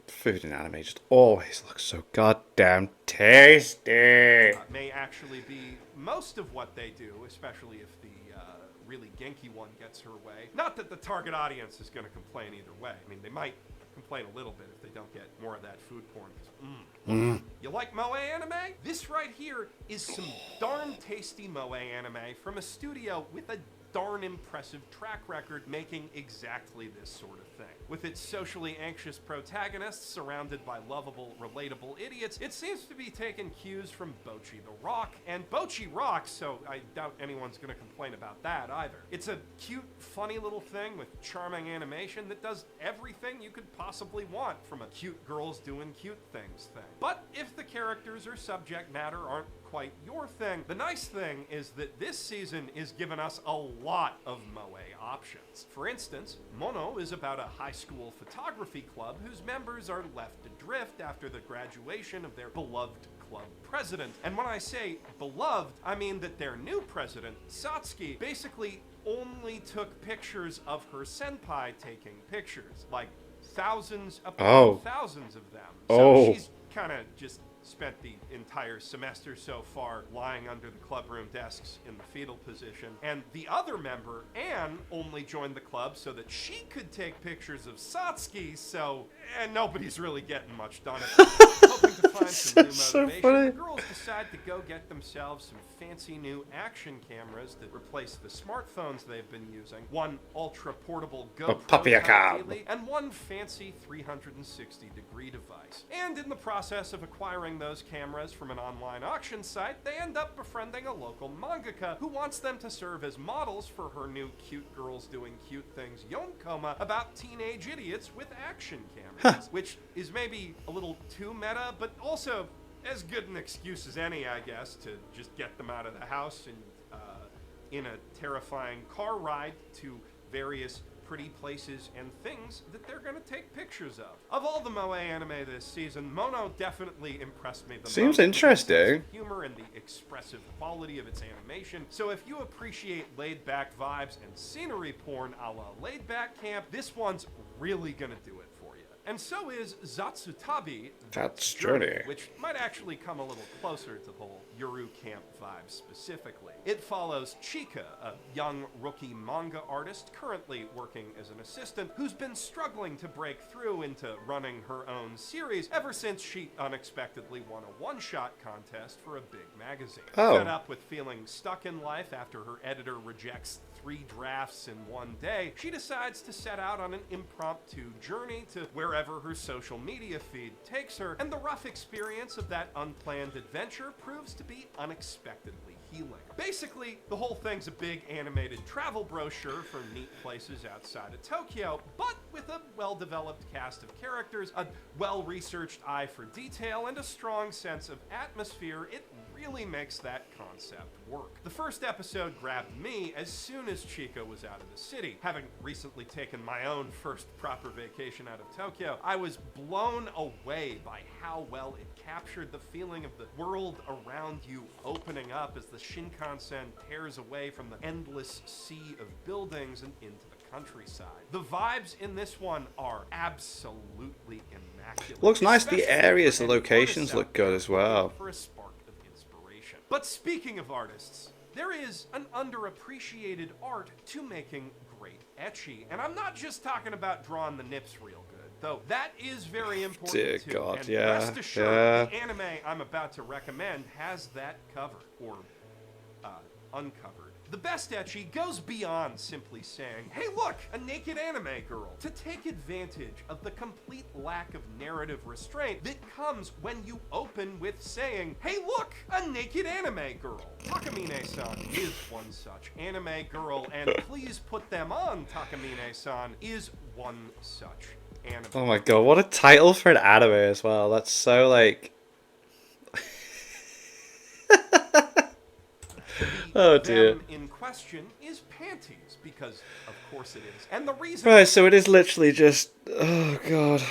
food in anime just always looks so goddamn tasty. May actually be most of what they do, especially if the really genki one gets her way. Not that the target audience is going to complain either way. I mean, they might complain a little bit if they don't get more of that food porn. You like moe anime? This right here is some darn tasty moe anime from a studio with a darn impressive track record making exactly this sort of thing. With its socially anxious protagonists surrounded by lovable, relatable idiots, it seems to be taking cues from Bocchi the Rock, and Bocchi rocks, so I doubt anyone's gonna complain about that either. It's a cute, funny little thing with charming animation that does everything you could possibly want from a cute girls doing cute things thing. But if the characters or subject matter aren't quite your thing, the nice thing is that this season is giving us a lot of moe options. For instance, Mono is about a high school photography club whose members are left adrift after the graduation of their beloved club president. And when I say beloved, I mean that their new president, Satsuki, basically only took pictures of her senpai taking pictures, like thousands upon thousands of them. So she's kind of just spent the entire semester so far lying under the clubroom desks in the fetal position. And the other member, Anne, only joined the club so that she could take pictures of Satsuki, and nobody's really getting much done. Hoping to find some new motivation, funny. the girls decide to go get themselves some fancy new action cameras that replace the smartphones they've been using, one ultra-portable GoPro puppy cam. daily, and one fancy 360-degree device. And in the process of acquiring those cameras from an online auction site, they end up befriending a local mangaka who wants them to serve as models for her new Cute Girls Doing Cute Things yonkoma about teenage idiots with action cameras, which is maybe a little too meta, but also as good an excuse as any, I guess, to just get them out of the house and in a terrifying car ride to various pretty places and things that they're going to take pictures of. Of all the moe anime this season, Mono definitely impressed me the most. Seems interesting. Humor and the expressive quality of its animation. So if you appreciate laid-back vibes and scenery porn a la laid-back camp, this one's really going to do it for you. And so is Zatsutabi, That's Journey, which might actually come a little closer to the whole Yuru camp vibe specifically. It follows Chika, a young rookie manga artist currently working as an assistant who's been struggling to break through into running her own series ever since she unexpectedly won a one-shot contest for a big magazine. Oh. Fed up with feeling stuck in life after her editor rejects 3 drafts in one day, she decides to set out on an impromptu journey to wherever her social media feed takes her, and the rough experience of that unplanned adventure proves to be unexpectedly healing. Basically, the whole thing's a big animated travel brochure for neat places outside of Tokyo, but with a well-developed cast of characters, a well-researched eye for detail, and a strong sense of atmosphere. It really makes that concept work. The first episode grabbed me as soon as Chico was out of the city. Having recently taken my own first proper vacation out of Tokyo, I was blown away by how well it captured the feeling of the world around you opening up as the Shinkansen tears away from the endless sea of buildings and into the countryside. The vibes in this one are absolutely immaculate. Looks nice. The especially areas, for the any locations artists look out good there as well. looking for a spark of inspiration. But speaking of artists, there is an underappreciated art to making great ecchi. And I'm not just talking about drawing the nips real good, though that is very important Dear too. God, and yeah, rest assured, yeah. the anime I'm about to recommend has that covered, or uncovered. The best ecchi goes beyond simply saying, hey look, a naked anime girl, to take advantage of the complete lack of narrative restraint that comes when you open with saying, hey look, a naked anime girl. Takamine-san is one such anime girl, and please put them on, Takamine-san is one such anime. Oh my god, what a title for an anime as well. That's so like... Oh dear. Them in question is panties, because of course it is. And the reason... Right, so it is literally just... Oh god.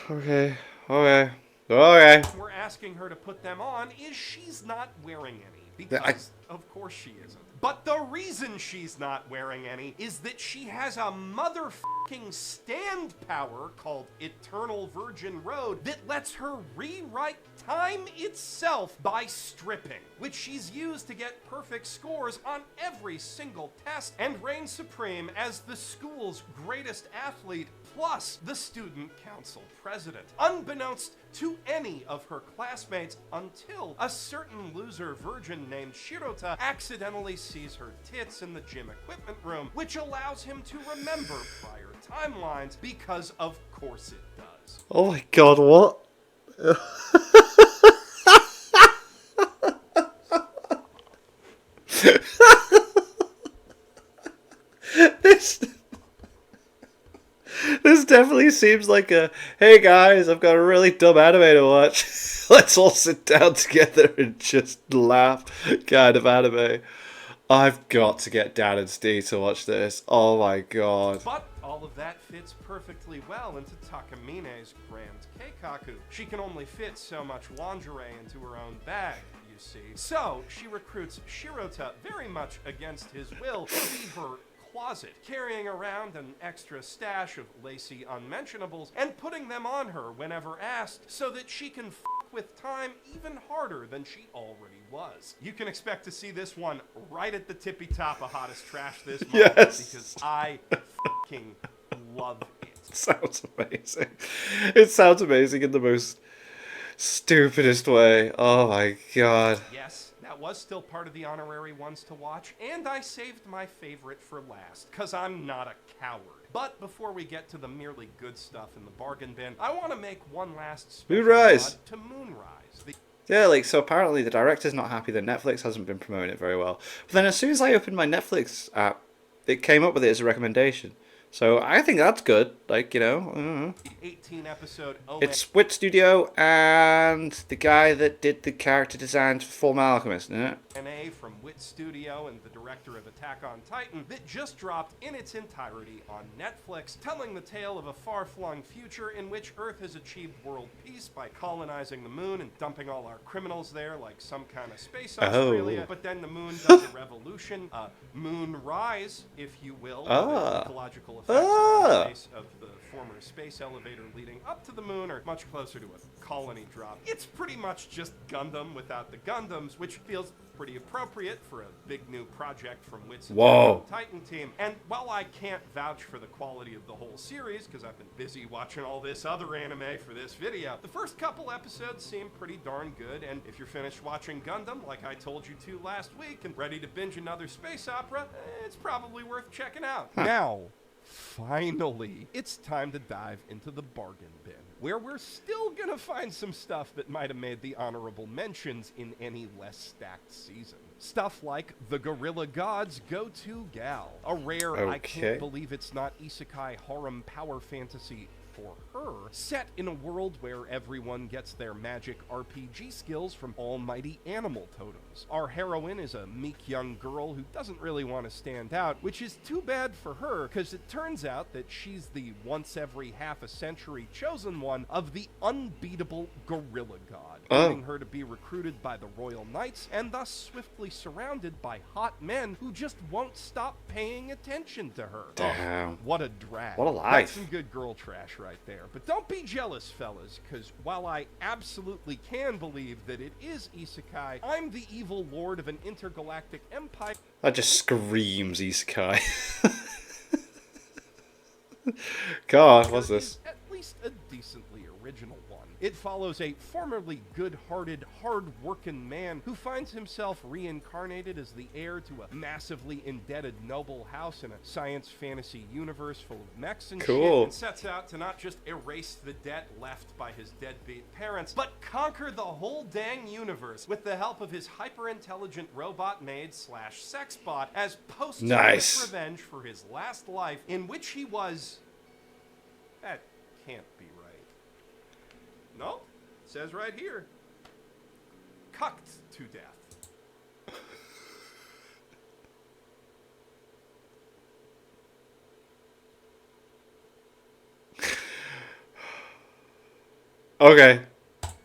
Okay. Okay. we're asking her to put them on is she's not wearing any, because of course she isn't. But the reason she's not wearing any is that she has a motherfucking stand power called Eternal Virgin Road that lets her rewrite time itself by stripping, which she's used to get perfect scores on every single test and reign supreme as the school's greatest athlete plus the student council president, unbeknownst to any of her classmates until a certain loser virgin named Shirota accidentally sees her tits in the gym equipment room, which allows him to remember prior timelines, because of course it does. Oh my god, what? This definitely seems like a, hey guys, I've got a really dumb anime to watch. Let's all sit down together and just laugh kind of anime. I've got to get Dan and Steve to watch this. Oh my god. But all of that fits perfectly well into Takamine's grand keikaku. She can only fit so much lingerie into her own bag, you see. So she recruits Shirota very much against his will to be her closet, carrying around an extra stash of lacy unmentionables and putting them on her whenever asked so that she can f with time even harder than she already was. You can expect to see this one right at the tippy top of Hottest Trash this month. Yes. Because I fucking love it. Sounds amazing. It sounds amazing in the most stupidest way. Oh my god. Yes, that was still part of the honorary ones to watch, and I saved my favorite for last, because I'm not a coward. But before we get to the merely good stuff in the bargain bin, I want to make one last special Moonrise. nod to Moonrise. Yeah, like, so apparently the director's not happy that Netflix hasn't been promoting it very well. But then as soon as I opened my Netflix app, it came up with it as a recommendation. So I think that's good. Like, you know. 18-episode It's Wit Studio and the guy that did the character designs for Full Metal Alchemist, isn't it? OMA from Wit Studio and the director of Attack on Titan that just dropped in its entirety on Netflix, telling the tale of a far-flung future in which Earth has achieved world peace by colonizing the moon and dumping all our criminals there like some kind of space Australia. But then the moon does a revolution, moon rise, if you will, the ecological effects around the base of the former space elevator leading up to the moon are much closer to a colony drop. It's pretty much just Gundam without the Gundams, which feels pretty appropriate for a big new project from Wit's Titan team. And while I can't vouch for the quality of the whole series, because I've been busy watching all this other anime for this video, the first couple episodes seem pretty darn good, and if you're finished watching Gundam, like I told you to last week, and ready to binge another space opera, it's probably worth checking out. Now, finally, it's time to dive into the bargain bin, where we're still gonna find some stuff that might have made the honorable mentions in any less stacked season. Stuff like the Gorilla God's Go-To Gal, a rare, I can't believe it's not isekai harem power fantasy for her, set in a world where everyone gets their magic RPG skills from almighty animal totems. Our heroine is a meek young girl who doesn't really want to stand out, which is too bad for her, because it turns out that she's the once every half a century chosen one of the unbeatable Gorilla God, leading her to be recruited by the Royal Knights and thus swiftly surrounded by hot men who just won't stop paying attention to her. Damn. What a drag. What a life. That's some good girl trash right there. But don't be jealous, fellas, because while I absolutely can believe that it is isekai, I'm the evil lord of an intergalactic empire. That just screams isekai. God, what's this? At least a decently original one. It follows a formerly good-hearted, hard-working man who finds himself reincarnated as the heir to a massively indebted noble house in a science fantasy universe full of mechs and shit, and sets out to not just erase the debt left by his deadbeat parents, but conquer the whole dang universe with the help of his hyper-intelligent robot maid slash sex bot as post-traumatic revenge for his last life, in which he was... That can't be right. No, it says right here. Cucked to death. Okay.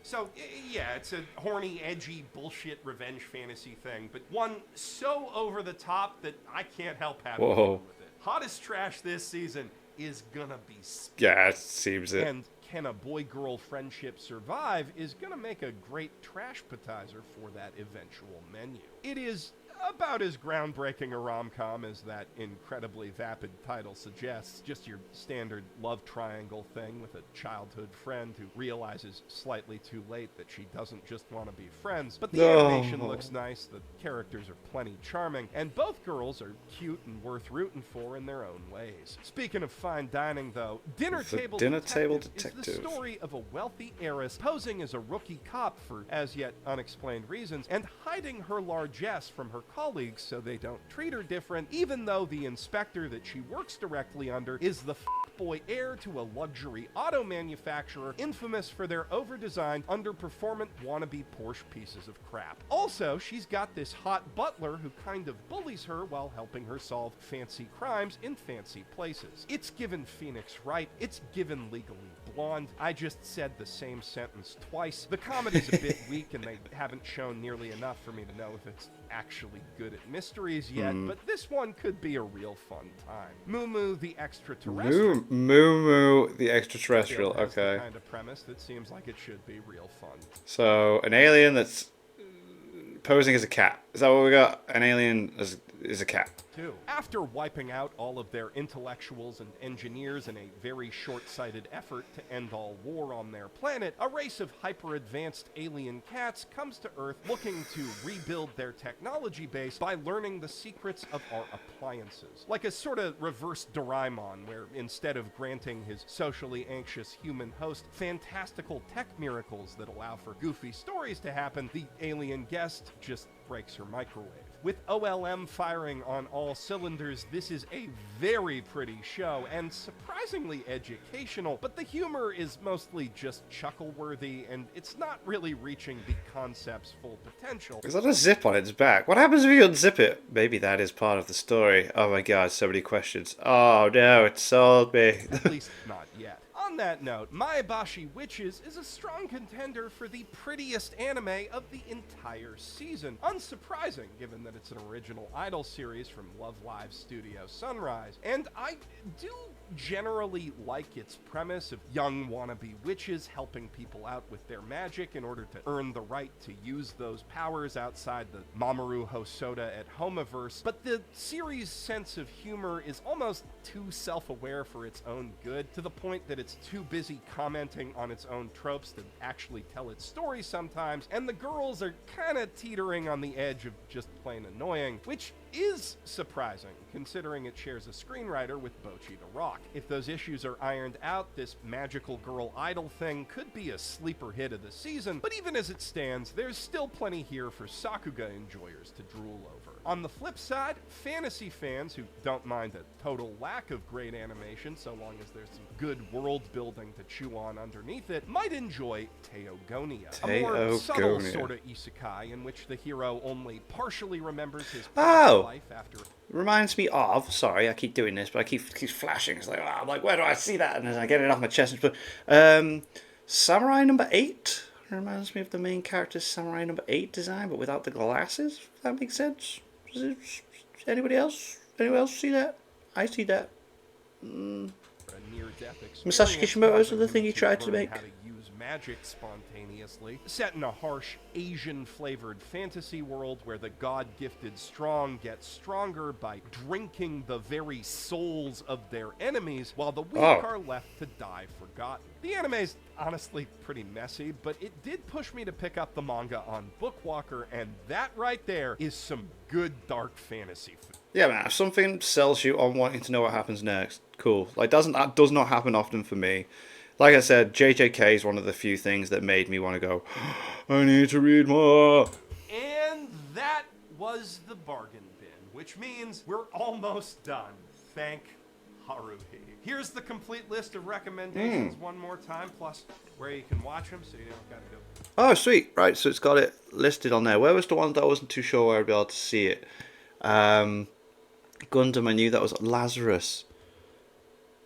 So, yeah, it's a horny, edgy, bullshit revenge fantasy thing, but one so over the top that I can't help having fun with it. Hottest trash this season is gonna be yeah, it seems it. And can a boy-girl friendship survive is gonna make a great trash appetizer for that eventual menu. It is about as groundbreaking a rom-com as that incredibly vapid title suggests. Just your standard love triangle thing with a childhood friend who realizes slightly too late that she doesn't just want to be friends. But the animation looks nice, the characters are plenty charming, and both girls are cute and worth rooting for in their own ways. Speaking of fine dining, though, Dinner Table Detective is the story of a wealthy heiress posing as a rookie cop for as yet unexplained reasons, and hiding her largesse from her colleagues so they don't treat her different, even though the inspector that she works directly under is the boy heir to a luxury auto manufacturer infamous for their over-designed, underperformant wannabe Porsche pieces of crap. Also, she's got this hot butler who kind of bullies her while helping her solve fancy crimes in fancy places. It's given Phoenix Wright, it's given Legally blonde. I just said the same sentence twice. The comedy's a bit weak, and they haven't shown nearly enough for me to know if it's actually good at mysteries yet, but this one could be a real fun time. Mumu the extraterrestrial. Mumu the extraterrestrial, That's the okay. kind of premise that seems like it should be real fun. So, an alien that's posing as a cat. Is that what we got? An alien is a cat. After wiping out all of their intellectuals and engineers in a very short-sighted effort to end all war on their planet, a race of hyper-advanced alien cats comes to Earth looking to rebuild their technology base by learning the secrets of our appliances. Like a sort of reverse Doraemon, where instead of granting his socially anxious human host fantastical tech miracles that allow for goofy stories to happen, the alien guest just breaks her microwave. With OLM firing on all cylinders, this is a very pretty show and surprisingly educational, but the humor is mostly just chuckle-worthy, and it's not really reaching the concept's full potential. Is that a zip on its back? What happens if you unzip it? Maybe that is part of the story. Oh my god, so many questions. Oh no, it sold me. At least not yet. On that note, Maebashi Witches is a strong contender for the prettiest anime of the entire season. Unsurprising, given that it's an original idol series from Love Live Studio Sunrise. And I do generally like its premise of young wannabe witches helping people out with their magic in order to earn the right to use those powers outside the Mamoru Hosoda at Homeverse, but the series' sense of humor is almost too self-aware for its own good, to the point that it's too busy commenting on its own tropes to actually tell its story sometimes, and the girls are kinda teetering on the edge of just plain annoying, which is surprising, considering it shares a screenwriter with Bocchi the Rock. If those issues are ironed out, this magical girl idol thing could be a sleeper hit of the season, but even as it stands, there's still plenty here for Sakuga enjoyers to drool over. On the flip side, fantasy fans who don't mind a total lack of great animation so long as there's some good world building to chew on underneath it might enjoy Teogonia, a more subtle sort of isekai in which the hero only partially remembers his past life after... Reminds me of, sorry, I keep doing this, but I keep flashing. It's like, oh, I'm like, where do I see that? And then I get it off my chest. But Samurai number 8 reminds me of the main character's Samurai number 8 design, but without the glasses. If that makes sense. Anybody else? Anyone else see that? I see that. Masashi Kishimoto's the thing he tried to make. Magic spontaneously, set in a harsh Asian-flavored fantasy world where the god-gifted strong get stronger by drinking the very souls of their enemies, while the weak are left to die forgotten. The anime's honestly pretty messy, but it did push me to pick up the manga on Bookwalker, and that right there is some good dark fantasy food. Yeah, man, if something sells you on wanting to know what happens next, cool. Like, that does not happen often for me. Like I said, JJK is one of the few things that made me want to go, I need to read more. And that was the bargain bin, which means we're almost done. Thank Haruhi. Here's the complete list of recommendations one more time, plus where you can watch them so you don't gotta go. Oh, sweet. Right, so it's got it listed on there. Where was the one that I wasn't too sure where I'd be able to see it? Gundam, I knew that was Lazarus.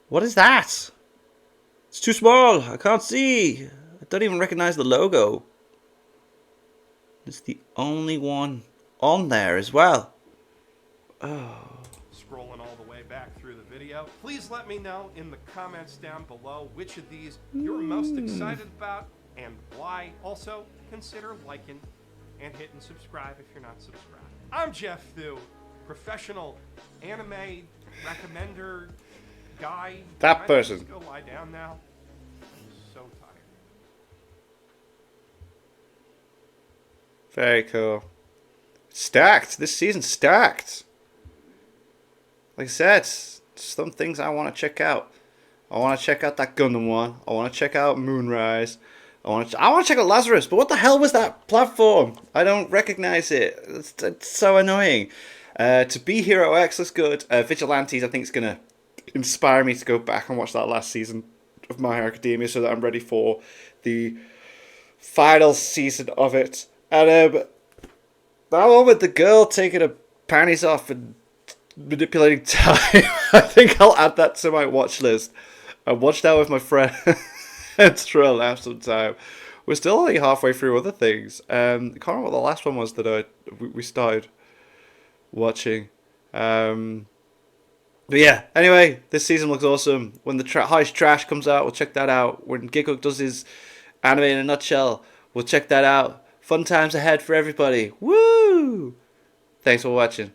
What is that? It's too small. I can't see. I don't even recognize the logo. It's the only one on there as well. Oh. Scrolling all the way back through the video. Please let me know in the comments down below which of these you're most excited about and why. Also, consider liking and hitting subscribe if you're not subscribed. I'm Jeff Thu, professional anime recommender guy. That person. Just go lie down now. I'm so tired. Very cool. Stacked. This season's stacked. Like I said, some things I want to check out. I want to check out that Gundam one. I want to check out Moonrise. I want to check out Lazarus. But what the hell was that platform? I don't recognize it. It's so annoying. To Be Hero X looks good. Vigilantes, I think, is going to inspire me to go back and watch that last season of My Hero Academia so that I'm ready for the final season of it. And that one with the girl taking her panties off and manipulating time, I think I'll add that to my watch list. I watched that with my friend. Let's try and have some time. We're still only halfway through other things. I can't remember what the last one was that we started watching. But yeah, anyway, this season looks awesome. When the Heist Trash comes out, we'll check that out. When Gigguk does his anime in a nutshell, we'll check that out. Fun times ahead for everybody. Woo! Thanks for watching.